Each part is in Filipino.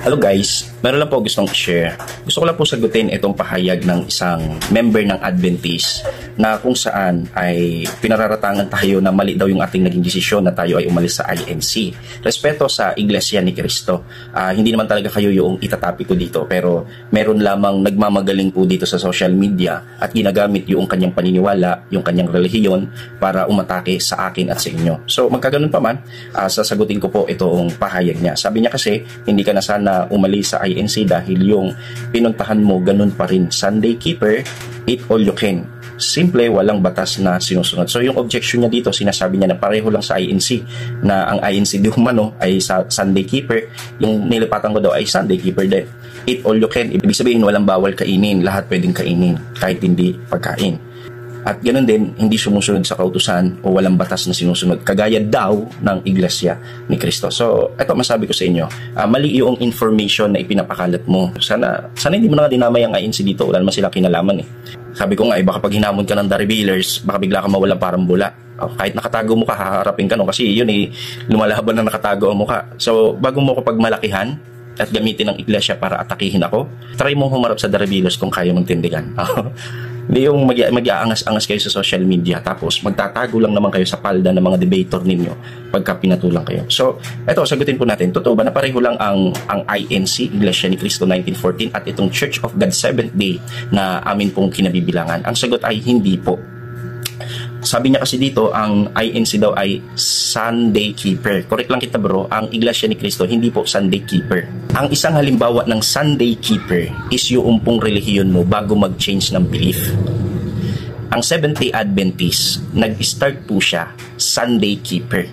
Hello guys, meron lang po gustong i-share. Gusto ko lang po sagutin itong pahayag ng isang member ng Adventist na kung saan ay pinararatangan tayo na mali daw yung ating naging desisyon na tayo ay umalis sa INC. Respeto sa Iglesia ni Cristo. Hindi naman talaga kayo yung itatapi ko dito, pero meron lamang nagmamagaling po dito sa social media at ginagamit yung kanyang paniniwala, yung kanyang relihiyon para umatake sa akin at sa inyo. So magkaganon pa man, sasagutin ko po itong pahayag niya. Sabi niya kasi, hindi ka na sana umalis sa INC dahil yung pinuntahan mo ganun pa rin. Sunday keeper, eat all you can. Simple, walang batas na sinusunod. So yung objection niya dito, sinasabi niya na pareho lang sa INC, na ang INC di humano ay sa Sunday keeper, yung nilipatan ko daw ay Sunday keeper din. Eat all you can, ibig sabihin walang bawal kainin, lahat pwedeng kainin, kahit hindi pagkain. At ganoon din, hindi sumusunod sa kautusan o walang batas na sinusunod, kagaya daw ng Iglesia ni Cristo. So, ito masabi ko sa inyo, mali yung information na ipinapakalat mo. Sana hindi mo na dinamay ang INC dito, wala naman sila kinalaman eh. Sabi ko nga, baka pag hinamon ka ng Daribillers, baka bigla ka mawalang parang bula. Kahit nakatago mo ka, haharapin ka, no? Kasi yun eh, lumalaban na nakatago ang mukha. So, bago mo ko pagmalakihan at gamitin ng Iglesia para atakihin ako, try mo humarap sa Daribillers kung kaya mong tindigan. Hindi yung mag-aangas-angas kayo sa social media tapos magtatago lang naman kayo sa palda ng mga debater ninyo pagka pinatulang kayo. So, eto, sagutin po natin. Totoo ba na pareho lang ang INC, Iglesia ni Cristo 1914, at itong Church of God Seventh Day na amin pong kinabibilangan? Ang sagot ay hindi po. Sabi niya kasi dito, ang INC daw ay Sunday Keeper. Correct lang kita bro, ang Iglesia ni Cristo hindi po Sunday Keeper. Ang isang halimbawa ng Sunday Keeper is yung pong relihiyon mo bago mag-change ng belief. Ang Seventh-day Adventist, nag-start po siya Sunday Keeper.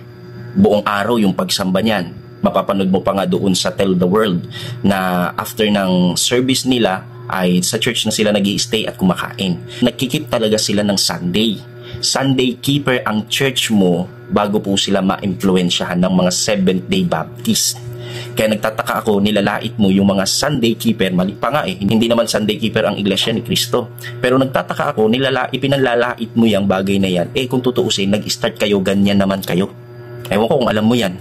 Buong araw yung pagsamba niyan. Mapapanood mo pa nga doon sa Tell the World na after ng service nila ay sa church na sila nag-i-stay at kumakain. Nagkikip talaga sila ng Sunday. Sunday Keeper ang church mo bago po sila ma-impluensyahan ng mga Seventh-day Baptist. Kaya nagtataka ako, nilalait mo yung mga Sunday Keeper, mali pa nga eh, hindi naman Sunday Keeper ang Iglesia ni Cristo. Pero nagtataka ako, ipinanlalait mo yung bagay na yan. Kung tutuusin, nag-start kayo, ganyan naman kayo. Ewan ko kung alam mo yan.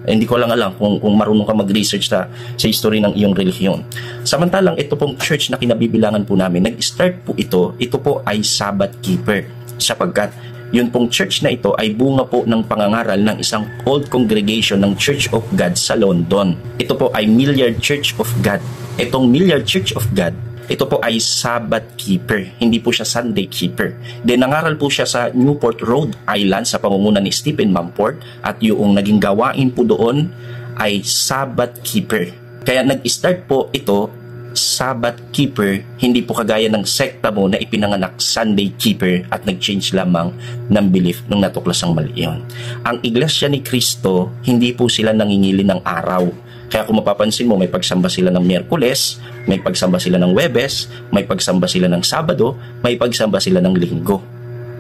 Hindi ko lang alam kung marunong ka mag-research sa history ng iyong relihiyon. Samantalang ito pong church na kinabibilangan po namin, nag-start po ito po ay Sabbath Keeper. Sapagkat yun pong church na ito ay bunga po ng pangangaral ng isang old congregation ng Church of God sa London. Ito po ay Milliard Church of God. Itong Milliard Church of God, ito po ay Sabbath Keeper, hindi po siya Sunday Keeper. Then nangaral po siya sa Newport, Rhode Island sa pamumuno ni Stephen Mumford, at yung naging gawain po doon ay Sabbath Keeper. Kaya nag-start po ito Sabbath Keeper, hindi po kagaya ng sekta mo na ipinanganak Sunday Keeper at nag-change lamang ng belief nung natuklasang mali yun. Ang Iglesia ni Cristo, hindi po sila nangingili ng araw. Kaya kung mapapansin mo, may pagsamba sila ng Miyerkules, may pagsamba sila ng Webes, may pagsamba sila ng Sabado, may pagsamba sila ng Linggo.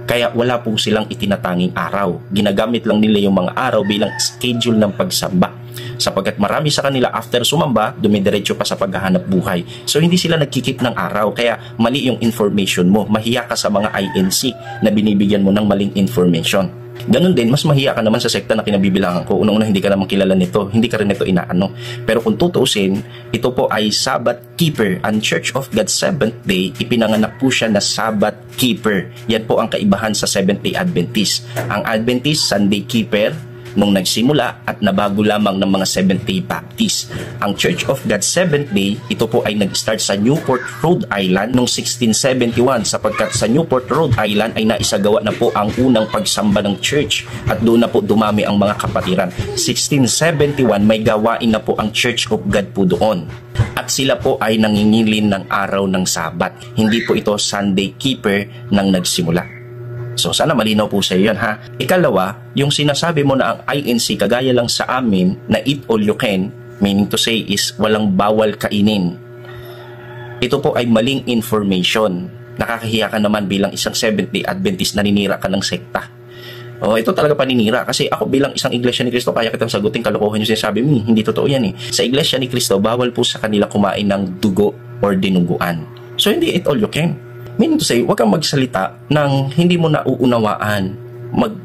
Kaya wala po silang itinatanging araw. Ginagamit lang nila yung mga araw bilang schedule ng pagsamba. Sapagkat marami sa kanila after sumamba, dumidiretso pa sa paghahanap buhay. So hindi sila nagkikip ng araw. Kaya mali yung information mo. Mahiya ka sa mga INC na binibigyan mo ng maling information. Ganun din, mas mahiya ka naman sa sekta na kinabibilangan ko. Unang-una, hindi ka naman kilala nito. Hindi ka rin ito inaano. Pero kung tutuusin, ito po ay Sabbath Keeper. Ang Church of God Seventh Day, ipinanganak po siya na Sabbath Keeper. Yan po ang kaibahan sa Seventh-day Adventist. Ang Adventist, Sunday Keeper, nung nagsimula at nabago lamang ng mga Seventh-day Baptist. Ang Church of God Seventh Day, ito po ay nag-start sa Newport, Rhode Island noong 1671 sapagkat sa Newport, Rhode Island ay naisagawa na po ang unang pagsamba ng church at doon na po dumami ang mga kapatiran. 1671 may gawain na po ang Church of God po doon. At sila po ay nangingilin ng araw ng Sabat. Hindi po ito Sunday Keeper nang nagsimula. So sana malinaw po sa iyo yan ha. Ikalawa, yung sinasabi mo na ang INC kagaya lang sa amin na eat all you can, meaning to say is walang bawal kainin. Ito po ay maling information. Nakakahiya ka naman bilang isang Seventh-day Adventist, naninira ka ng sekta. Ito talaga paninira kasi ako bilang isang Iglesia ni Cristo kaya kitang sagutin kalokohan yung sinasabi mo. Hindi totoo yan eh. Sa Iglesia ni Cristo, bawal po sa kanila kumain ng dugo or dinuguan. So hindi eat all you can. Meaning to say, huwag kang magsalita ng hindi mo nauunawaan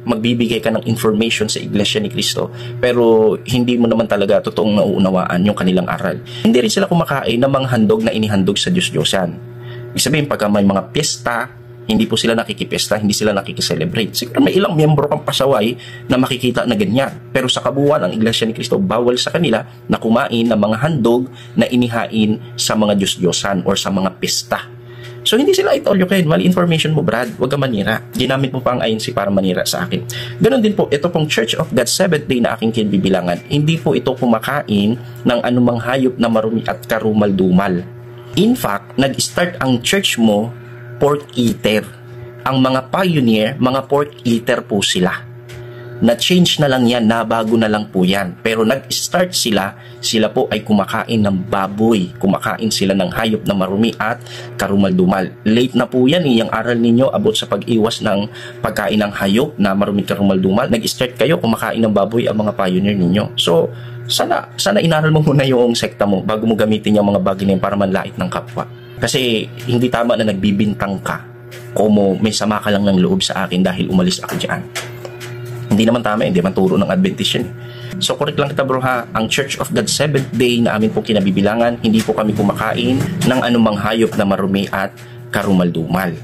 magbibigay ka ng information sa Iglesia ni Cristo, pero hindi mo naman talaga totoong nauunawaan yung kanilang aral. Hindi rin sila kumakain ng mga handog na inihandog sa Diyos-Diyosan. Ibig sabihin, pagka may mga piyesta, hindi po sila nakikipesta, hindi sila nakikiselebrate. Siguro may ilang miyembro kang pasaway na makikita na ganyan. Pero sa kabuuan ng Iglesia ni Cristo, bawal sa kanila na kumain ng mga handog na inihain sa mga Diyos-Diyosan or sa mga pista. So hindi sila ito all you can. Mali information mo, Brad. Huwag ka manira. Ginamit mo pa ang INC para manira sa akin. Ganon din po, ito pong Church of God Seventh Day na aking kinabibilangan, hindi po ito kumakain ng anumang hayop na marumi at karumal-dumal. In fact, nag-start ang church mo pork eater. Ang mga pioneer, mga pork eater po sila. Na-change na lang yan, nabago na lang po yan. Pero nag-start sila po ay kumakain ng baboy. Kumakain sila ng hayop na marumi at karumal-dumal. Late na po yan, yung aral ninyo about sa pag-iwas ng pagkain ng hayop na marumi at karumal-dumal. Nag-start kayo, kumakain ng baboy ang mga pioneer ninyo. So, sana inaral mo muna yung sekta mo bago mo gamitin yung mga bagay na yun para manlait ng kapwa. Kasi hindi tama na nagbibintang ka como may sama ka lang ng loob sa akin dahil umalis ako dyan. Hindi naman tama, hindi man turo ng Adventist yun. So correct lang kita bro ha, ang Church of God Seventh Day na amin po kinabibilangan, hindi po kami kumakain ng anumang hayop na marumi at karumal-dumal.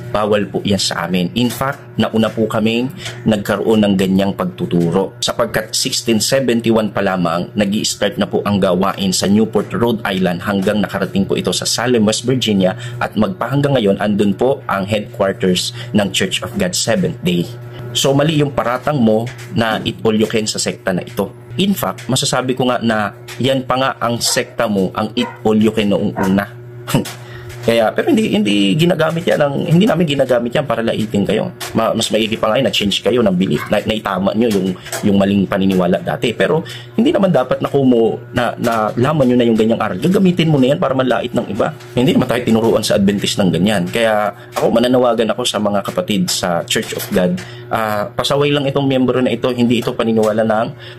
Bawal po yan sa amin. In fact, nauna po kaming nagkaroon ng ganyang pagtuturo. Sapagkat 1671 pa lamang, nag-i-start na po ang gawain sa Newport, Rhode Island hanggang nakarating po ito sa Salem, West Virginia at magpahanggang ngayon, andun po ang headquarters ng Church of God Seventh Day. So mali yung paratang mo na it all you can sa sekta na ito. In fact, masasabi ko nga na yan pa nga ang sekta mo, ang it all you can noong una. Kaya, pero hindi ginagamit yan hindi namin ginagamit yan para laitin kayo. Mas maigi pa nga na change kayo ng belief, na itama nyo yung maling paniniwala dati. Pero hindi naman dapat na laman nyo na yung ganyang aral. Gagamitin mo na yan para manlait ng iba. Hindi naman tayo tinuruan sa Adventist ng ganyan. Kaya ako, mananawagan ako sa mga kapatid sa Church of God. Pasaway lang itong miyembro na ito, hindi ito paniniwala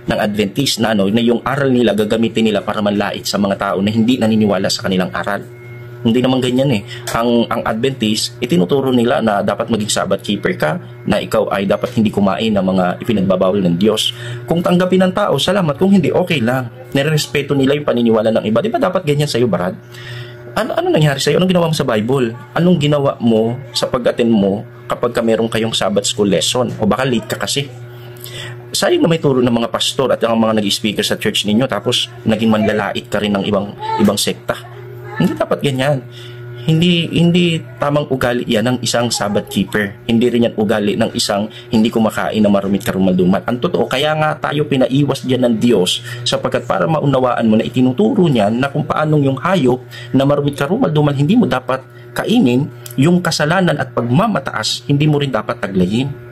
ng Adventist na yung aral nila gagamitin nila para manlait sa mga tao na hindi naniniwala sa kanilang aral. Hindi naman ganyan eh. Ang Adventist, itinuturo nila na dapat maging Sabbath keeper ka, na ikaw ay dapat hindi kumain ng mga ipinagbabawal ng Diyos. Kung tanggapin ng tao, salamat. Kung hindi, okay lang. Nirespeto nila yung paniniwala ng iba. Di ba dapat ganyan sa'yo, Brad? Ano nangyari sa'yo? Anong ginawa mo sa Bible? Anong ginawa mo sa pag-attend mo kapag meron kayong Sabbath school lesson? O baka late ka kasi? Sayang na may turo ng mga pastor at ang mga nag-speaker sa church ninyo tapos naging manlalait ka rin ng ibang sekta. Hindi dapat ganyan. Hindi tamang ugali yan ng isang Sabbath keeper. Hindi rin yan ugali ng isang hindi kumakain ng marumit karumal-dumal. Ang totoo, kaya nga tayo pinaiwas dyan ng Diyos sapagkat para maunawaan mo na itinuturo niyan na kung paanong yung hayop na marumit karumal-dumal hindi mo dapat kainin, yung kasalanan at pagmamataas hindi mo rin dapat taglayin.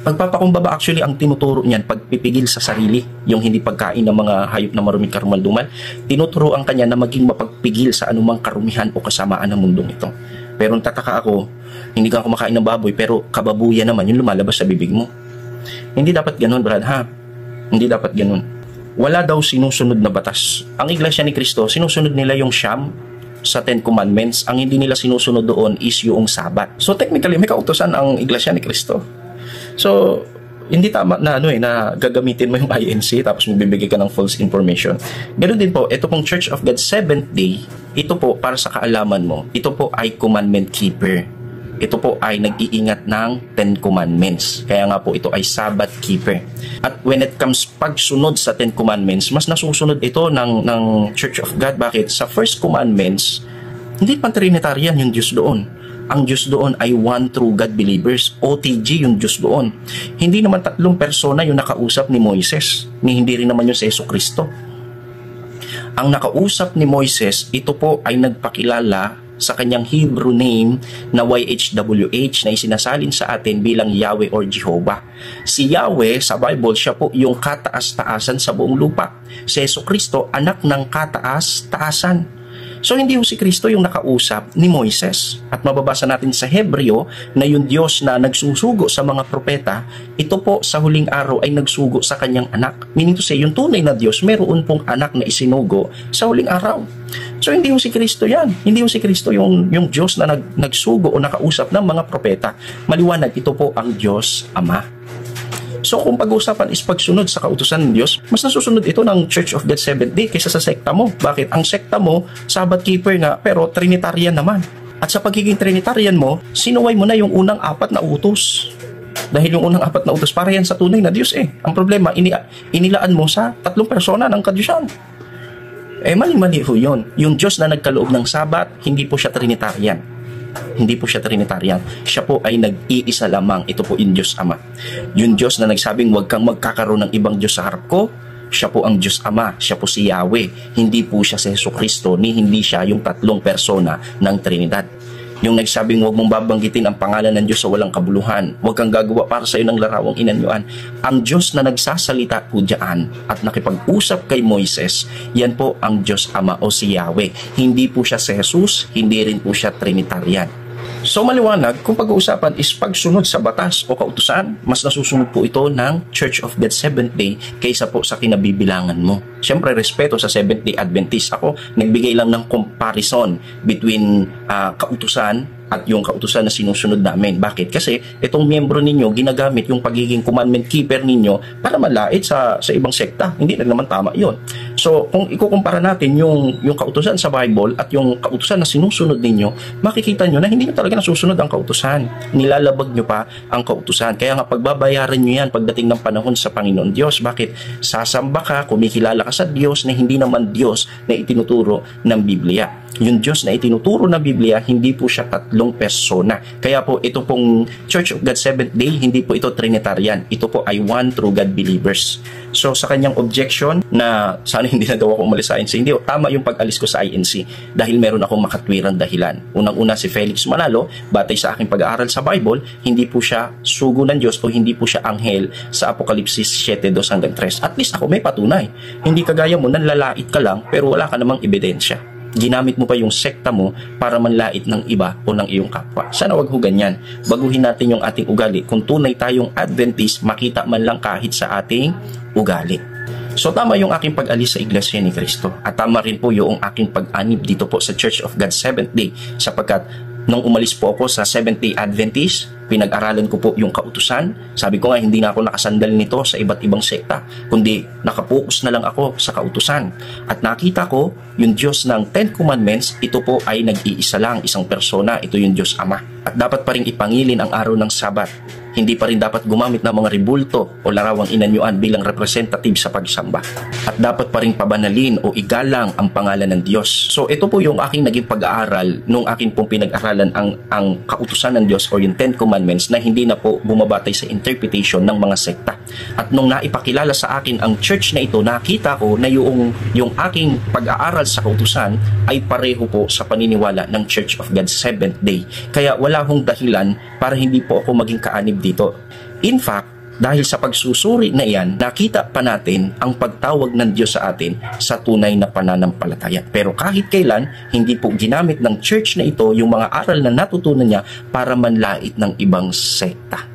Pagpapakumbaba actually ang tinuturo niyan, pagpipigil sa sarili, yung hindi pagkain ng mga hayop na maruming karumal-dumal. Tinuturoan kanya na maging mapagpigil sa anumang karumihan o kasamaan ng mundong ito. Pero tataka ako, hindi ka kumakain ng baboy pero kababuyan naman yung lumalabas sa bibig mo. Hindi dapat ganun, Brad, ha? Hindi dapat ganun. Wala daw sinusunod na batas. Ang Iglesia ni Cristo, sinusunod nila yung Siyam sa Ten Commandments. Ang hindi nila sinusunod doon is yung Sabat. So technically, may kautusan ang Iglesia ni Cristo. So, hindi tama na na gagamitin mo yung INC tapos magbibigay ka ng false information. Ganoon din po, ito pong Church of God Seventh Day, ito po para sa kaalaman mo, ito po ay commandment keeper. Ito po ay nag-iingat ng Ten Commandments. Kaya nga po ito ay Sabbath keeper. At when it comes pagsunod sa Ten Commandments, mas nasusunod ito ng Church of God. Bakit? Sa First Commandments, hindi pa Trinitarian yung Diyos doon. Ang Diyos doon ay one true God believers. OTG yung Diyos doon. Hindi naman tatlong persona yung nakausap ni Moises. Hindi rin naman yung si Yesu Cristo. Ang nakausap ni Moises, ito po ay nagpakilala sa kanyang Hebrew name na YHWH na isinasalin sa atin bilang Yahweh or Jehovah. Si Yahweh sa Bible, siya po yung kataas-taasan sa buong lupa. Si Yesu Cristo, anak ng kataas-taasan. So hindi si Kristo yung nakausap ni Moises. At mababasa natin sa Hebreo na yung Diyos na nagsusugo sa mga propeta, ito po sa huling araw ay nagsugo sa kanyang anak. Meaning to say, yung tunay na Diyos, meron pong anak na isinugo sa huling araw. So hindi yung si Kristo yan. Hindi yung si Kristo yung Diyos na nagsugo o nakausap ng mga propeta. Maliwanag, ito po ang Diyos Ama. So kung pag-uusapan is pagsunod sa kautusan ng Diyos, mas nasusunod ito ng Church of God Seventh Day kaysa sa sekta mo. Bakit? Ang sekta mo, Sabbath keeper nga, pero Trinitarian naman. At sa pagiging Trinitarian mo, sinuway mo na yung unang 4 na utos. Dahil yung unang 4 na utos, para yan sa tunay na Diyos eh. Ang problema, inilaan mo sa 3 persona ng kadyusan. Mali-mali ho yun. Yung Diyos na nagkaloob ng Sabat, hindi po siya Trinitarian. Hindi po siya Trinitarian. Siya po ay nag-iisa lamang. Ito po yung Diyos Ama. Yung Diyos na nagsabing huwag kang magkakaroon ng ibang Diyos sa harap ko, siya po ang Diyos Ama. Siya po si Yahweh. Hindi po siya si Jesucristo, ni hindi siya yung 3 persona ng Trinidad. Yung nagsabing huwag mong babanggitin ang pangalan ng Diyos sa walang kabuluhan. Huwag kang gagawa para sa iyo ng larawang inanyuan. Ang Diyos na nagsasalita po diyan at nakipag-usap kay Moises, yan po ang Diyos Ama o si Yahweh. Hindi po siya si Jesus, hindi rin po siya Trinitarian. So maliwanag, kung pag-uusapan is pagsunod sa batas o kautusan, mas nasusunod po ito ng Church of God Seventh Day kaysa po sa kinabibilangan mo. Siyempre, respeto sa Seventh Day Adventist. Ako, nagbigay lang ng comparison between kautusan at yung kautusan na sinusunod namin. Bakit? Kasi itong miyembro ninyo, ginagamit yung pagiging commandment keeper ninyo para malait sa ibang sekta. Hindi na naman tama yun. So, kung ikukumpara natin yung kautusan sa Bible at yung kautusan na sinusunod ninyo, makikita nyo na hindi nyo talaga nasusunod ang kautusan. Nilalabag nyo pa ang kautusan. Kaya nga pagbabayaran nyo yan pagdating ng panahon sa Panginoon Diyos. Bakit? Sasamba ka, kumikilala ka sa Diyos na hindi naman Diyos na itinuturo ng Biblia. Yung Diyos na itinuturo ng Biblia, hindi po siya 3 persona. Kaya po ito pong Church of God Seventh Day, hindi po ito Trinitarian. Ito po ay one true God believers. So sa kanyang objection na sana hindi na daw ako umalis sa INC, hindi, tama yung pag-alis ko sa INC dahil meron akong makatwirang dahilan. Unang-una si Felix Manalo, batay sa aking pag-aaral sa Bible, hindi po siya sugo ng Diyos o hindi po siya anghel sa Apokalipsis 7:2-3. At least ako may patunay. Hindi kagaya mo, nanlalait ka lang pero wala ka namang ebidensya. Ginamit mo pa yung sekta mo para manlait ng iba o ng iyong kapwa. Sana wag ho ganyan. Baguhin natin yung ating ugali. Kung tunay tayong Adventist, makita man lang kahit sa ating ugali. So tama yung aking pag-alis sa Iglesia ni Cristo. At tama rin po yung aking pag-anib dito po sa Church of God Seventh Day. Sapagkat nung umalis po ako sa Seventh Day Adventist, pinag-aralan ko po yung kautusan. Sabi ko nga, hindi na ako nakasandal nito sa iba't ibang sekta, kundi nakapokus na lang ako sa kautusan. At nakita ko, yung Diyos ng 10 Commandments, ito po ay nag-iisa lang, isang persona, ito yung Diyos Ama. At dapat pa rin ipangilin ang araw ng Sabat. Hindi pa rin dapat gumamit ng mga ribulto o larawang inanyuan bilang representative sa pagsamba. At dapat pa rin pabanalin o igalang ang pangalan ng Diyos. So ito po yung aking naging pag-aaral nung aking pong pinag-aralan ang kautusan ng Diyos o yung 10 Commandments na hindi na po bumabatay sa interpretation ng mga sekta. At nung naipakilala sa akin ang church na ito, nakita ko na yung aking pag-aaral sa kautusan ay pareho po sa paniniwala ng Church of God Seventh Day. Kaya wala hong dahilan para hindi po ako maging kaanib dito. In fact, dahil sa pagsusuri na iyan, nakita pa natin ang pagtawag ng Diyos sa atin sa tunay na pananampalataya. Pero kahit kailan, hindi po ginamit ng church na ito yung mga aral na natutunan niya para manlait ng ibang sekta.